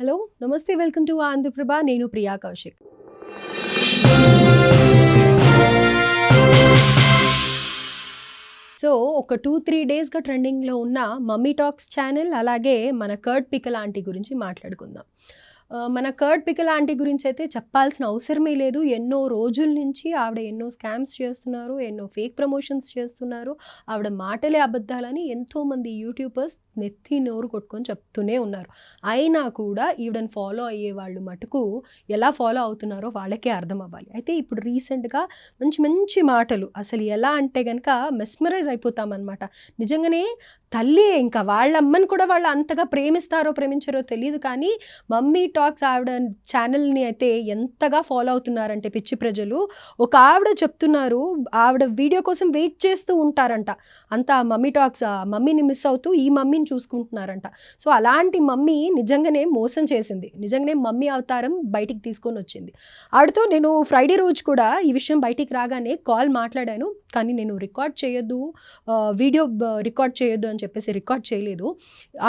Hello నమస్తే welcome to Andhraprabha నేను Priya Kaushik so ఒక 2-3 డేస్గా ట్రెండింగ్లో ఉన్న మమ్మీ టాక్స్ ఛానల్ అలాగే మన కర్డ్ పికల్ ఆంటీ గురించి మాట్లాడుకుందాం. మన కర్డ్ పికల్ ఆంటీ గురించి అయితే చెప్పాల్సిన అవసరమే లేదు. ఎన్నో రోజుల నుంచి ఆవిడ ఎన్నో స్కామ్స్ చేస్తున్నారు, ఎన్నో ఫేక్ ప్రమోషన్స్ చేస్తున్నారు, ఆవిడ మాటలే అబద్ధాలని ఎంతోమంది యూట్యూబర్స్ నెత్తి నోరు కొట్టుకొని చెప్తూనే ఉన్నారు. అయినా కూడా ఈవిడని ఫాలో అయ్యే వాళ్ళు మటుకు ఎలా ఫాలో అవుతున్నారో వాళ్ళకే అర్థం అవ్వాలి. అయితే ఇప్పుడు రీసెంట్గా మంచి మంచి మాటలు అసలు ఎలా అంటే కనుక మెస్మరైజ్ అయిపోతామన్నమాట. నిజంగానే తల్లి ఇంకా వాళ్ళ అమ్మని కూడా వాళ్ళు అంతగా ప్రేమిస్తారో ప్రేమించారో తెలియదు, కానీ మమ్మీ టాక్స్ ఆవిడ ఛానల్ని అయితే ఎంతగా ఫాలో అవుతున్నారంటే పిచ్చి ప్రజలు. ఒక ఆవిడ చెప్తున్నారు, ఆవిడ వీడియో కోసం వెయిట్ చేస్తూ ఉంటారంట. అంతా మమ్మీ టాక్స్ మమ్మీని మిస్ అవుతూ ఈ మమ్మీని చూసుకుంటున్నారంట. సో అలాంటి మమ్మీ నిజంగానే మోసం చేసింది, నిజంగానే మమ్మీ అవతారం బయటికి తీసుకొని వచ్చింది. ఆవిడతో నేను ఫ్రైడే రోజు కూడా ఈ విషయం బయటికి రాగానే కాల్ మాట్లాడాను, కానీ నేను రికార్డ్ చేయొద్దు, వీడియో రికార్డ్ చేయొద్దు అని చెప్పేసి రికార్డ్ చేయలేదు.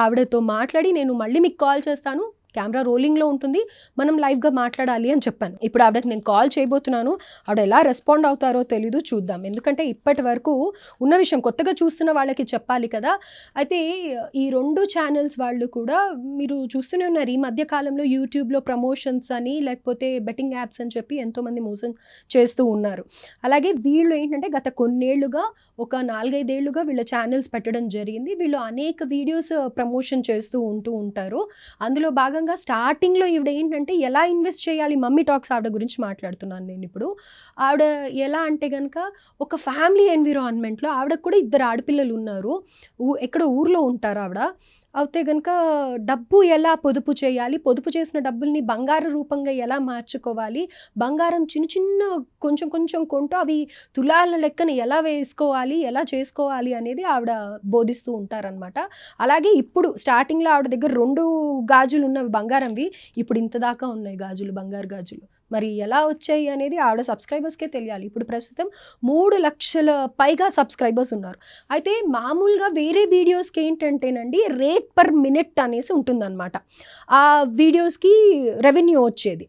ఆవిడతో మాట్లాడి నేను మళ్ళీ మీకు కాల్ చేస్తాను, కెమెరా రోలింగ్లో ఉంటుంది, మనం లైవ్గా మాట్లాడాలి అని చెప్పాను. ఇప్పుడు ఆవిడకి నేను కాల్ చేయబోతున్నాను. ఆవిడ ఎలా రెస్పాండ్ అవుతారో తెలీదు, చూద్దాం. ఎందుకంటే ఇప్పటి వరకు ఉన్న విషయం కొత్తగా చూస్తున్న వాళ్ళకి చెప్పాలి కదా. అయితే ఈ 2 ఛానల్స్ వాళ్ళు కూడా మీరు చూస్తూనే ఉన్నారు, ఈ మధ్య కాలంలో యూట్యూబ్లో ప్రమోషన్స్ అని లేకపోతే బెట్టింగ్ యాప్స్ అని చెప్పి ఎంతోమంది మోసం చేస్తూ ఉన్నారు. అలాగే వీళ్ళు ఏంటంటే గత కొన్నేళ్లుగా ఒక 4-5 ఏళ్లుగా వీళ్ళ ఛానల్స్ పెట్టడం జరిగింది. వీళ్ళు అనేక వీడియోస్ ప్రమోషన్ చేస్తూ ఉంటారు. అందులో భాగంగా స్టార్టింగ్లో ఈవిడ ఏంటంటే ఎలా ఇన్వెస్ట్ చేయాలి, మమ్మీ టాక్స్ ఆవిడ గురించి మాట్లాడుతున్నాను నేను ఇప్పుడు. ఆవిడ ఎలా అంటే కనుక ఒక ఫ్యామిలీ ఎన్విరాన్మెంట్లో ఆవిడకు కూడా 2 ఆడపిల్లలు ఉన్నారు, ఎక్కడ ఊర్లో ఉంటారు ఆవిడ. అయితే కనుక డబ్బు ఎలా పొదుపు చేయాలి, పొదుపు చేసిన డబ్బుల్ని బంగారు రూపంగా ఎలా మార్చుకోవాలి, బంగారం చిన్న చిన్న కొంచెం కొంచెం కొంటూ అవి తులాల లెక్కన ఎలా వేసుకోవాలి, ఎలా చేసుకోవాలి అనేది ఆవిడ బోధిస్తూ ఉంటారనమాట. అలాగే ఇప్పుడు స్టార్టింగ్లో ఆవిడ దగ్గర 2 గాజులు ఉన్నవి బంగారంవి, ఇప్పుడు ఇంత దాకా ఉన్నాయి గాజులు, బంగారు గాజులు. మరి ఎలా వచ్చాయి అనేది ఆవిడ సబ్స్క్రైబర్స్కే తెలియాలి. ఇప్పుడు ప్రస్తుతం 3 లక్షల పైగా సబ్స్క్రైబర్స్ ఉన్నారు. అయితే మామూలుగా వేరే వీడియోస్కి ఏంటంటేనండి రేట్ పర్ మినిట్ అనేసి ఉంటుందన్నమాట. ఆ వీడియోస్కి రెవెన్యూ వచ్చేది.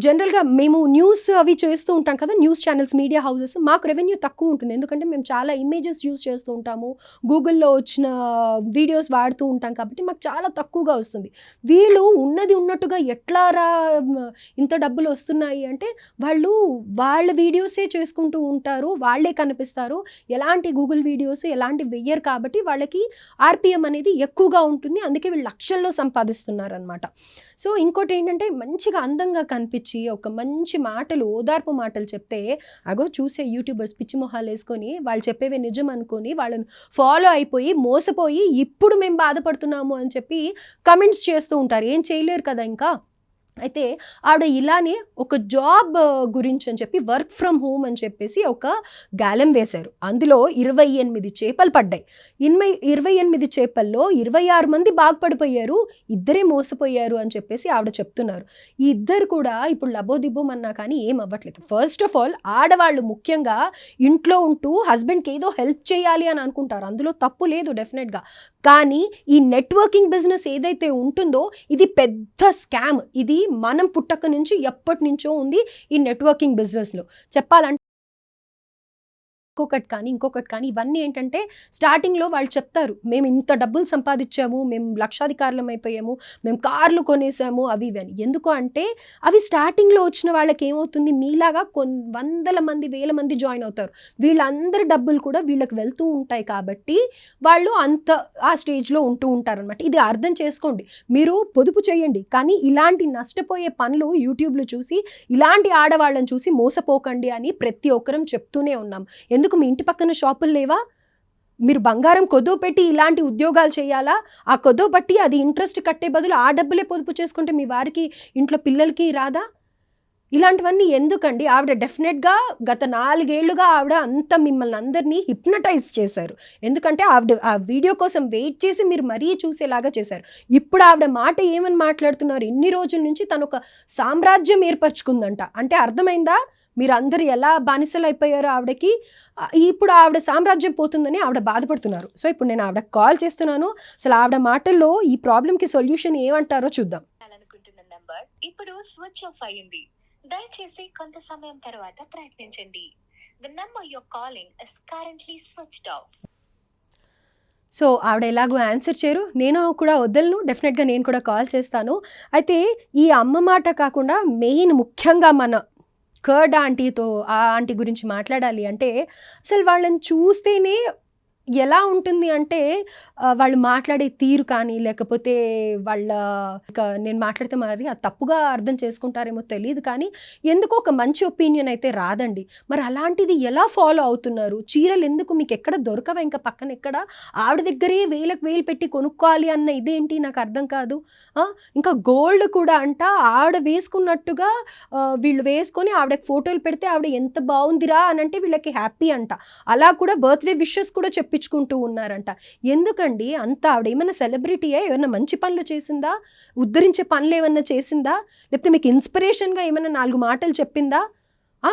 జనరల్గా మేము న్యూస్ అవి చేస్తూ ఉంటాం కదా, న్యూస్ ఛానల్స్, మీడియా హౌసెస్, మాకు రెవెన్యూ తక్కువ ఉంటుంది. ఎందుకంటే మేము చాలా ఇమేజెస్ యూస్ చేస్తూ ఉంటాము, గూగుల్లో వచ్చిన వీడియోస్ వాడుతూ ఉంటాం కాబట్టి మాకు చాలా తక్కువగా వస్తుంది. వీళ్ళు ఉన్నది ఉన్నట్టుగా ఎట్లా ఇంత డబ్బులు వస్తున్నాయి అంటే వాళ్ళు వాళ్ళ వీడియోసే చేసుకుంటూ ఉంటారు, వాళ్ళే కనిపిస్తారు, ఎలాంటి గూగుల్ వీడియోస్ ఎలాంటి వెయ్యరు కాబట్టి వాళ్ళకి ఆర్పిఎం అనేది ఎక్కువగా ఉంటుంది. అందుకే వీళ్ళు లక్షల్లో సంపాదిస్తున్నారు అనమాట. సో ఇంకోటి ఏంటంటే మంచిగా అందంగా కనిపించి ఒక మంచి మాటలు, ఓదార్పు మాటలు చెప్తే అగో చూసే యూట్యూబర్స్ పిచ్చి మొహాలు వేసుకొని వాళ్ళు చెప్పేవే నిజం అనుకొని వాళ్ళని ఫాలో అయిపోయి మోసపోయి ఇప్పుడు మేము బాధపడుతున్నాము అని చెప్పి కమెంట్స్ చేస్తూ ఉంటారు. ఏం చేయలేరు కదా ఇంకా. అయితే ఆవిడ ఇలానే ఒక జాబ్ గురించి అని చెప్పి వర్క్ ఫ్రమ్ హోమ్ అని చెప్పేసి ఒక గాలం వేశారు. అందులో 28 చేపలు పడ్డాయి. 28 చేపల్లో 26 మంది బాగుపడిపోయారు, 2 మోసపోయారు అని చెప్పేసి ఆవిడ చెప్తున్నారు. ఈ 2 కూడా ఇప్పుడు లబోదిబ్బోమన్నా కానీ ఏం అవ్వట్లేదు. ఫస్ట్ ఆఫ్ ఆల్ ఆడవాళ్ళు ముఖ్యంగా ఇంట్లో ఉంటూ హస్బెండ్కి ఏదో హెల్ప్ చేయాలి అని అనుకుంటారు, అందులో తప్పు లేదు డెఫినెట్గా. కానీ ఈ నెట్వర్కింగ్ బిజినెస్ ఏదైతే ఉంటుందో ఇది పెద్ద స్కామ్. ఇది మనం పుట్టక నుంచి ఎప్పటి నుంచో ఉంది ఈ నెట్వర్కింగ్ బిజినెస్లో. చెప్పాలంటే ఇంకొకటి కానీ ఇవన్నీ ఏంటంటే స్టార్టింగ్లో వాళ్ళు చెప్తారు, మేము ఇంత డబ్బులు సంపాదించాము, మేము లక్షాధికారులం అయిపోయాము, మేము కార్లు కొనేసాము, అవి ఇవి అని. ఎందుకు అంటే అవి స్టార్టింగ్లో వచ్చిన వాళ్ళకి ఏమవుతుంది, మీలాగా వందల మంది 1000 మంది జాయిన్ అవుతారు, వీళ్ళందరి డబ్బులు కూడా వీళ్ళకి వెళ్తూ ఉంటాయి కాబట్టి వాళ్ళు అంత ఆ స్టేజ్లో ఉంటూ ఉంటారనమాట. ఇది అర్థం చేసుకోండి, మీరు పొదుపు చేయండి, కానీ ఇలాంటి నష్టపోయే పనులు యూట్యూబ్లో చూసి ఇలాంటి ఆడవాళ్ళని చూసి మోసపోకండి అని ప్రతి ఒక్కరం చెప్తూనే ఉన్నాం. ఎందుకు మీ ఇంటి పక్కన షాపులు లేవా? మీరు బంగారం కొదువ పెట్టి ఇలాంటి ఉద్యోగాలు చేయాలా? ఆ కొదువ పట్టి అది ఇంట్రెస్ట్ కట్టే బదులు ఆ డబ్బులే పొదుపు చేసుకుంటే మీ వారికి ఇంట్లో పిల్లలకి రాదా? ఇలాంటివన్నీ ఎందుకండి? ఆవిడ డెఫినెట్గా గత 4 ఏళ్లుగా ఆవిడ అంత మిమ్మల్ని అందరినీ హిప్నటైజ్ చేశారు. ఎందుకంటే ఆవిడ ఆ వీడియో కోసం వెయిట్ చేసి మీరు మరీ చూసేలాగా చేశారు. ఇప్పుడు ఆవిడ మాట ఏమని మాట్లాడుతున్నారు, ఇన్ని రోజుల నుంచి తను ఒక సామ్రాజ్యం ఏర్పరచుకుందంట. అంటే అర్థమైందా మీరు అందరు ఎలా బానిసలు అయిపోయారో ఆవిడకి? ఇప్పుడు ఆవిడ సామ్రాజ్యం పోతుందని ఆవిడ బాధపడుతున్నారు. సో ఇప్పుడు నేను ఆవిడ కాల్ చేస్తున్నాను, అసలు ఆవిడ మాటల్లో ఈ ప్రాబ్లంకి సొల్యూషన్ ఏమంటారో చూద్దాం. స్విచ్ ఆఫ్ అయింది. దయచేసి కొంత సమయం తర్వాత ప్రయత్నించండి. The number you're calling is currently switched off. So ఆవిడ ఎలాగో ఆన్సర్ చేయరు, నేను కూడా వదలను, డెఫినెట్గా నేను కూడా కాల్ చేస్తాను. అయితే ఈ అమ్మ మాట కాకుండా మెయిన్ ముఖ్యంగా మన కర్డ్ ఆంటీతో ఆ ఆంటీ గురించి మాట్లాడాలి అంటే అసలు వాళ్ళని చూస్తేనే ఎలా ఉంటుంది అంటే వాళ్ళు మాట్లాడే తీరు కానీ లేకపోతే వాళ్ళ నేను మాట్లాడితే మరి అది తప్పుగా అర్థం చేసుకుంటారేమో తెలియదు కానీ ఎందుకో ఒక మంచి ఒపీనియన్ అయితే రాదండి. మరి అలాంటిది ఎలా ఫాలో అవుతున్నారు? చీరలు ఎందుకు మీకు ఎక్కడ దొరకవా? ఇంకా పక్కన ఎక్కడ ఆవిడ దగ్గరే వేలకు వేలు పెట్టి కొనుక్కోవాలి అన్న ఇదేంటి నాకు అర్థం కాదు. ఇంకా గోల్డ్ కూడా అంట ఆవిడ వేసుకున్నట్టుగా వీళ్ళు వేసుకొని ఆవిడకి ఫోటోలు పెడితే ఆవిడ ఎంత బాగుందిరా అని అంటే వీళ్ళకి హ్యాపీ అంట. అలా కూడా బర్త్డే విషెస్ కూడా చెప్పించుకుంటూ ఉన్నారంట. ఎందుకండి అంత ఆవిడ ఏమైనా సెలబ్రిటీయే? ఏమైనా మంచి పనులు చేసిందా? ఉద్ధరించే పనులు ఏమన్నా చేసిందా? లేకపోతే మీకు ఇన్స్పిరేషన్గా ఏమైనా 4 మాటలు చెప్పిందా?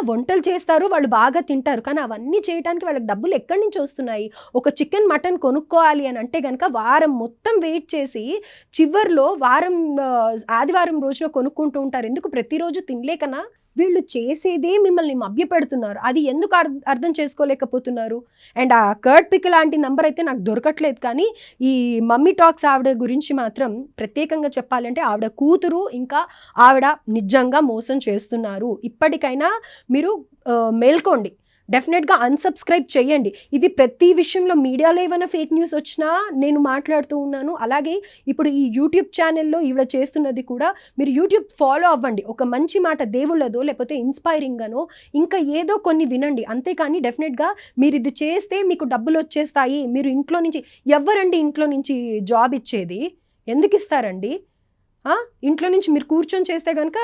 వంటలు చేస్తారు, వాళ్ళు బాగా తింటారు, కానీ అవన్నీ చేయడానికి వాళ్ళకి డబ్బులు ఎక్కడి నుంచి వస్తున్నాయి? ఒక చికెన్ మటన్ కొనుక్కోవాలి అని అంటే కనుక వారం మొత్తం వెయిట్ చేసి చివర్లో ఆదివారం రోజున కొనుక్కుంటూ ఉంటారు. ఎందుకు? ప్రతిరోజు తినలేకనా? వీళ్ళు చేసేదే మిమ్మల్ని మభ్యపెడుతున్నారు. అది ఎందుకు అర్థం చేసుకోలేకపోతున్నారు? అండ్ ఆ కర్డ్ పిక్ లాంటి నంబర్ అయితే నాకు దొరకట్లేదు, కానీ ఈ మమ్మీ టాక్స్ ఆవిడ గురించి మాత్రం ప్రత్యేకంగా చెప్పాలంటే ఆవిడ కూతురు ఇంకా ఆవిడ నిజంగా మోసం చేస్తున్నారు. ఇప్పటికైనా మీరు మేల్కోండి, డెఫినెట్గా అన్సబ్స్క్రైబ్ చేయండి. ఇది ప్రతి విషయంలో మీడియాలో ఏమైనా ఫేక్ న్యూస్ వచ్చినా నేను మాట్లాడుతూ ఉన్నాను. అలాగే ఇప్పుడు ఈ యూట్యూబ్ ఛానల్లో ఈవిడ చేస్తున్నది కూడా మీరు యూట్యూబ్ ఫాలో అవ్వండి. ఒక మంచి మాట దేవుళ్ళదో లేకపోతే ఇన్స్పైరింగ్గానో ఇంకా ఏదో కొన్ని వినండి. అంతేకాని డెఫినెట్గా మీరు ఇది చేస్తే మీకు డబ్బులు వచ్చేస్తాయి, మీరు ఇంట్లో నుంచి ఎవరండి ఇంట్లో నుంచి జాబ్ ఇచ్చేది? ఎందుకు ఇస్తారండి? ఇంట్లో నుంచి మీరు కూర్చొని చేస్తే కనుక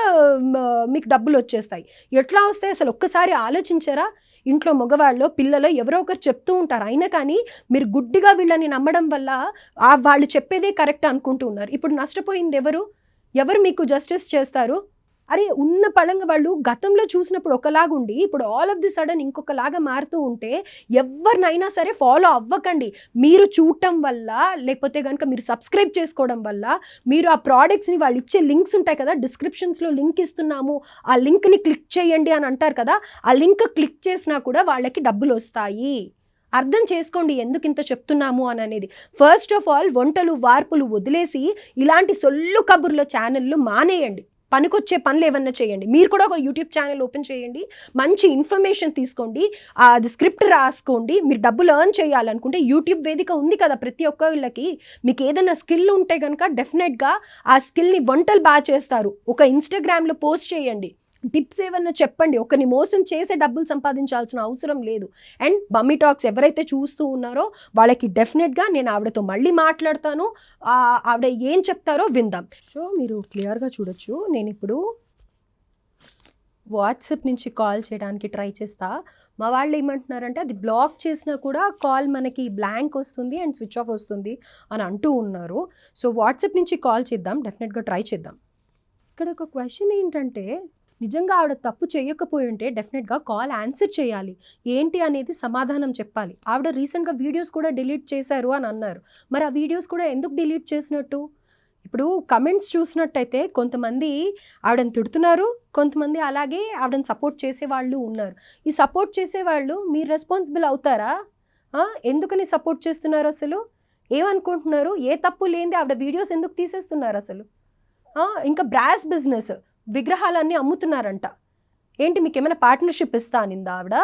మీకు డబ్బులు వచ్చేస్తాయి. ఎట్లా వస్తాయి అసలు ఒక్కసారి ఆలోచించారా? ఇంట్లో మగవాళ్ళు పిల్లలు ఎవరో ఒకరు చెప్తూ ఉంటారు, అయినా కానీ మీరు గుడ్డిగా వీళ్ళని నమ్మడం వల్ల వాళ్ళు చెప్పేదే కరెక్ట్ అనుకుంటూ ఉన్నారు. ఇప్పుడు నష్టపోయింది ఎవరు మీకు జస్టిస్ చేస్తారు? అరే ఉన్న పడంగా వాళ్ళు గతంలో చూసినప్పుడు ఒకలాగుండి ఇప్పుడు ఆల్ ఆఫ్ ది సడన్ ఇంకొకలాగా మారుతూ ఉంటే ఎవరినైనా సరే ఫాలో అవ్వకండి. మీరు చూడటం వల్ల లేకపోతే కనుక మీరు సబ్స్క్రైబ్ చేసుకోవడం వల్ల మీరు ఆ ప్రోడక్ట్స్ని వాళ్ళు ఇచ్చే లింక్స్ ఉంటాయి కదా, డిస్క్రిప్షన్స్లో లింక్ ఇస్తున్నాము, ఆ లింక్ని క్లిక్ చేయండి అని అంటారు కదా, ఆ లింక్ క్లిక్ చేసినా కూడా వాళ్ళకి డబ్బులు వస్తాయి. అర్థం చేసుకోండి ఎందుకు ఇంత చెప్తున్నాము అని అనేది. ఫస్ట్ ఆఫ్ ఆల్ వంటలు వార్పులు వదిలేసి ఇలాంటి సొల్లు కబుర్ల ఛానళ్ళు మానేయండి. పనికొచ్చే పనులు ఏమన్నా చేయండి. మీరు కూడా ఒక యూట్యూబ్ ఛానల్ ఓపెన్ చేయండి, మంచి ఇన్ఫర్మేషన్ తీసుకోండి, అది స్క్రిప్ట్ రాసుకోండి. మీరు డబ్బులు ఎర్న్ చేయాలనుకుంటే యూట్యూబ్ వేదిక ఉంది కదా ప్రతి ఒక్కళ్ళకి. మీకు ఏదైనా స్కిల్ ఉంటే కనుక డెఫినెట్గా ఆ స్కిల్ని వంటలు బాగా చేస్తారు. ఒక ఇన్స్టాగ్రామ్లో పోస్ట్ చేయండి, టిప్స్ ఏమన్నా చెప్పండి. ఒకరిని మోసం చేసే డబ్బులు సంపాదించాల్సిన అవసరం లేదు. అండ్ మమ్మీ టాక్స్ ఎవరైతే చూస్తూ ఉన్నారో వాళ్ళకి డెఫినెట్గా నేను ఆవిడతో మళ్ళీ మాట్లాడతాను, ఆవిడ ఏం చెప్తారో విందాం. సో మీరు క్లియర్గా చూడొచ్చు, నేను ఇప్పుడు వాట్సాప్ నుంచి కాల్ చేయడానికి ట్రై చేస్తా. మా వాళ్ళు ఏమంటున్నారంటే అది బ్లాక్ చేసినా కూడా కాల్ మనకి బ్లాంక్ వస్తుంది అండ్ స్విచ్ ఆఫ్ వస్తుంది అని అంటూ ఉన్నారు. సో వాట్సాప్ నుంచి కాల్ చేద్దాం, డెఫినెట్గా ట్రై చేద్దాం. ఇక్కడ ఒక క్వశ్చన్ ఏంటంటే, నిజంగా ఆవిడ తప్పు చేయకపోయి ఉంటే డెఫినెట్గా కాల్ ఆన్సర్ చేయాలి, ఏంటి అనేది సమాధానం చెప్పాలి. ఆవిడ రీసెంట్గా వీడియోస్ కూడా డిలీట్ చేశారు అని అన్నారు. మరి ఆ వీడియోస్ కూడా ఎందుకు డిలీట్ చేసినట్టు? ఇప్పుడు కమెంట్స్ చూసినట్టయితే కొంతమంది ఆవిడని తిడుతున్నారు, కొంతమంది అలాగే ఆవిడని సపోర్ట్ చేసేవాళ్ళు ఉన్నారు. ఈ సపోర్ట్ చేసేవాళ్ళు మీరు రెస్పాన్సిబుల్ అవుతారా? ఎందుకని సపోర్ట్ చేస్తున్నారు? అసలు ఏమనుకుంటున్నారు? ఏ తప్పు లేనిది ఆవిడ వీడియోస్ ఎందుకు తీసేస్తున్నారు అసలు? ఇంకా బ్రాస్ బిజినెస్ విగ్రహాలన్నీ అమ్ముతున్నారంట. ఏంటి మీకు ఏమైనా పార్ట్నర్షిప్ ఇస్తా అనిందా ఆవిడ?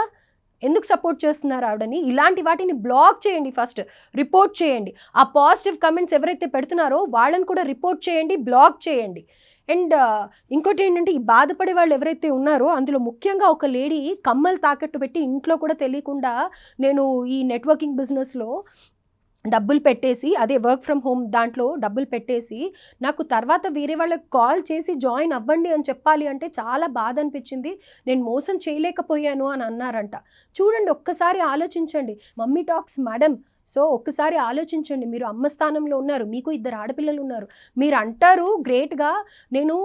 ఎందుకు సపోర్ట్ చేస్తున్నారు ఆవిడని? ఇలాంటి వాటిని బ్లాక్ చేయండి, ఫస్ట్ రిపోర్ట్ చేయండి. ఆ పాజిటివ్ కమెంట్స్ ఎవరైతే పెడుతున్నారో వాళ్ళని కూడా రిపోర్ట్ చేయండి, బ్లాక్ చేయండి. అండ్ ఇంకోటి ఏంటంటే, ఈ బాధపడే వాళ్ళు ఎవరైతే ఉన్నారో అందులో ముఖ్యంగా ఒక లేడీ కమ్మలు తాకట్టు పెట్టి ఇంట్లో కూడా తెలియకుండా నేను ఈ నెట్వర్కింగ్ బిజినెస్లో డబ్బులు పెట్టేసి, అదే వర్క్ ఫ్రమ్ హోమ్ దాంట్లో డబ్బులు పెట్టేసి నాకు తర్వాత వేరే వాళ్ళకి కాల్ చేసి జాయిన్ అవ్వండి అని చెప్పాలి అంటే చాలా బాధ అనిపించింది, నేను మోసం చేయలేకపోయాను అని అన్నారంట. చూడండి, ఒక్కసారి ఆలోచించండి మమ్మీ టాక్స్ మేడం. సో ఒక్కసారి ఆలోచించండి, మీరు అమ్మ స్థానంలో ఉన్నారు, మీకు 2 ఆడపిల్లలు ఉన్నారు. మీరు అంటారు గ్రేట్గా, నేను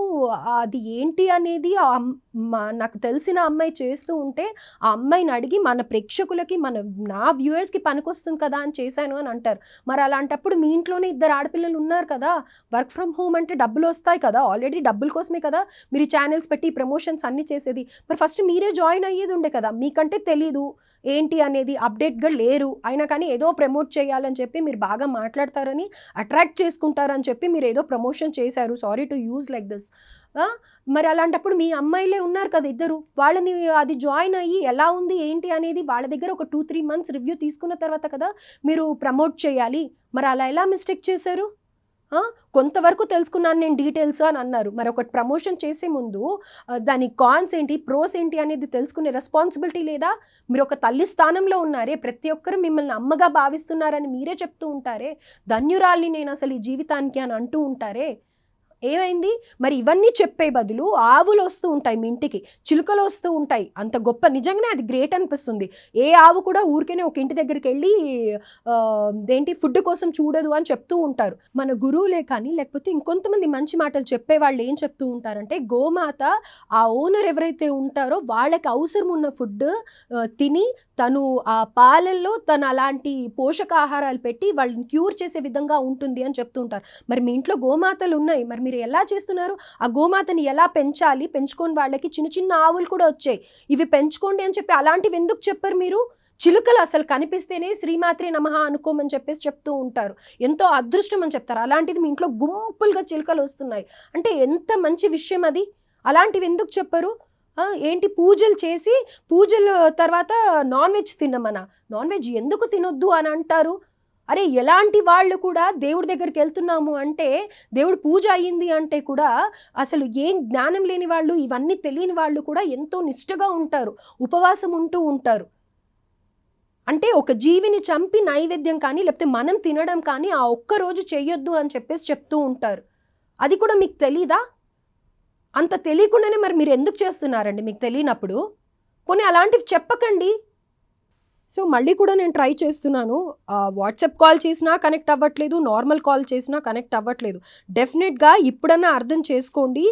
అది ఏంటి అనేది నాకు తెలిసిన అమ్మాయి చేస్తూ ఉంటే ఆ అమ్మాయిని అడిగి మన ప్రేక్షకులకి నా వ్యూయర్స్కి పనికొస్తుంది కదా అని చేశాను అని అంటారు. మరి అలాంటప్పుడు మీ ఇంట్లోనే 2 ఆడపిల్లలు ఉన్నారు కదా, వర్క్ ఫ్రమ్ హోమ్ అంటే డబ్బులు వస్తాయి కదా, ఆల్రెడీ డబ్బుల కోసమే కదా మీరు ఛానల్స్ పెట్టి ప్రమోషన్స్ అన్నీ చేసేది. మరి ఫస్ట్ మీరే జాయిన్ అయ్యేది ఉండే కదా, మీకంటే తెలీదు ఏంటి అనేది, అప్డేట్గా లేరు, అయినా కానీ ఏదో ప్రమోట్ చేయాలని చెప్పి మీరు బాగా మాట్లాడతారని అట్రాక్ట్ చేసుకుంటారని చెప్పి మీరు ఏదో ప్రమోషన్ చేశారు. Sorry to use like this. మరి అలాంటప్పుడు మీ అమ్మాయిలే ఉన్నారు కదా 2, వాళ్ళని అది జాయిన్ అయ్యి ఎలా ఉంది ఏంటి అనేది వాళ్ళ దగ్గర ఒక 2-3 మంత్స్ రివ్యూ తీసుకున్న తర్వాత కదా మీరు ప్రమోట్ చేయాలి. మరి అలా ఎలా మిస్టేక్ చేశారు? కొంతవరకు తెలుసుకున్నాను నేను డీటెయిల్స్ అని అన్నారు. మరి ఒకటి ప్రమోషన్ చేసే ముందు దాని కాన్స్ ఏంటి, ప్రోస్ ఏంటి అనేది తెలుసుకునే రెస్పాన్సిబిలిటీ లేదా? మీరు ఒక తల్లి స్థానంలో ఉన్నారే, ప్రతి ఒక్కరు మిమ్మల్ని అమ్మగా భావిస్తున్నారని మీరే చెప్తూ ఉంటారే, ధన్యురాల్ని నేను అసలు ఈ జీవితానికి అని అంటూ ఉంటారే, ఏమైంది? మరి ఇవన్నీ చెప్పే బదులు ఆవులు వస్తూ ఉంటాయి మీ ఇంటికి, చిలుకలు వస్తూ ఉంటాయి, అంత గొప్ప, నిజంగానే అది గ్రేట్ అనిపిస్తుంది. ఏ ఆవు కూడా ఊరికేనే ఒక ఇంటి దగ్గరికి వెళ్ళి ఏంటి ఫుడ్ కోసం చూడదు అని చెప్తూ ఉంటారు. మన గురువులే కానీ లేకపోతే ఇంకొంతమంది మంచి మాటలు చెప్పేవాళ్ళు ఏం చెప్తూ ఉంటారంటే, గోమాత ఆ ఓనర్ ఎవరైతే ఉంటారో వాళ్ళకి అవసరం ఉన్న ఫుడ్ తిని తను ఆ పాలల్లో తను అలాంటి పోషకాహారాలు పెట్టి వాళ్ళని క్యూర్ చేసే విధంగా ఉంటుంది అని చెప్తూ ఉంటారు. మరి మీ ఇంట్లో గోమాతలు ఉన్నాయి, మరి మీరు ఎలా చేస్తున్నారు? ఆ గోమాతని ఎలా పెంచాలి, పెంచుకొని వాళ్ళకి చిన్న చిన్న ఆవులు కూడా వచ్చాయి, ఇవి పెంచుకోండి అని చెప్పి అలాంటివి ఎందుకు చెప్పరు మీరు? చిలుకలు అసలు కనిపిస్తేనే శ్రీమాత్రే నమః అనుకోమని చెప్పేసి చెప్తూ ఉంటారు, ఎంతో అదృష్టం అని చెప్తారు. అలాంటిది మీ ఇంట్లో గుంపులుగా చిలుకలు వస్తున్నాయి అంటే ఎంత మంచి విషయం అది, అలాంటివి ఎందుకు చెప్పరు? ఏంటి పూజలు చేసి పూజల తర్వాత నాన్ వెజ్ తినమనా? నాన్ వెజ్ ఎందుకు తినొద్దు అని అంటారు? అరే ఎలాంటి వాళ్ళు కూడా దేవుడి దగ్గరికి వెళ్తున్నాము అంటే, దేవుడు పూజ అయ్యింది అంటే కూడా అసలు ఏం జ్ఞానం లేని వాళ్ళు, ఇవన్నీ తెలియని వాళ్ళు కూడా ఎంతో నిష్ఠగా ఉంటారు, ఉపవాసం ఉంటూ ఉంటారు. అంటే ఒక జీవిని చంపి నైవేద్యం కానీ లేకపోతే మనం తినడం కానీ ఆ ఒక్కరోజు చెయ్యొద్దు అని చెప్పేసి చెప్తూ ఉంటారు. అది కూడా మీకు తెలీదా? అంత తెలియకుండానే మరి మీరు ఎందుకు చేస్తున్నారండి మీకు తెలియనప్పుడు? పోనీ అలాంటివి చెప్పకండి. సో మళ్ళీ కూడా నేను ట్రై చేస్తున్నాను. వాట్సాప్ కాల్ చేసినా కనెక్ట్ అవ్వట్లేదు, నార్మల్ కాల్ చేసినా కనెక్ట్ అవ్వట్లేదు. డెఫినెట్గా ఇప్పుడన్నా అర్థం చేసుకోండి,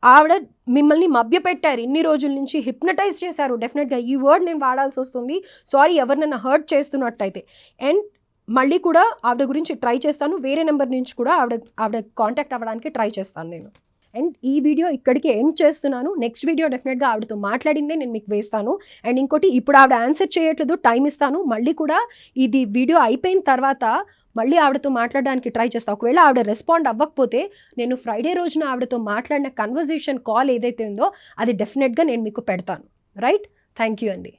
ఆవిడ మిమ్మల్ని మభ్యపెట్టారు, ఇన్ని రోజుల నుంచి హిప్నటైజ్ చేశారు. డెఫినెట్గా ఈ వర్డ్ నేను వాడాల్సి వస్తుంది, సారీ ఎవరినైనా హర్ట్ చేస్తున్నట్టయితే. అండ్ మళ్ళీ కూడా ఆవిడ గురించి ట్రై చేస్తాను, వేరే నెంబర్ నుంచి కూడా ఆవిడ కాంటాక్ట్ అవ్వడానికి ట్రై చేస్తాను నేను. అండ్ ఈ వీడియో ఇక్కడికి ఎండ్ చేస్తున్నాను. నెక్స్ట్ వీడియో డెఫినెట్గా ఆవిడతో మాట్లాడిందే నేను మీకు వేస్తాను. అండ్ ఇంకోటి, ఇప్పుడు ఆవిడ ఆన్సర్ చేయట్లేదు, టైం ఇస్తాను, మళ్ళీ కూడా ఇది వీడియో అయిపోయిన తర్వాత మళ్ళీ ఆవిడతో మాట్లాడడానికి ట్రై చేస్తాను. ఒకవేళ ఆవిడ రెస్పాండ్ అవ్వకపోతే నేను ఫ్రైడే రోజున ఆవిడతో మాట్లాడిన కన్వర్జేషన్ కాల్ ఏదైతే ఉందో అది డెఫినెట్గా నేను మీకు పెడతాను. రైట్? థ్యాంక్ యూ అండి.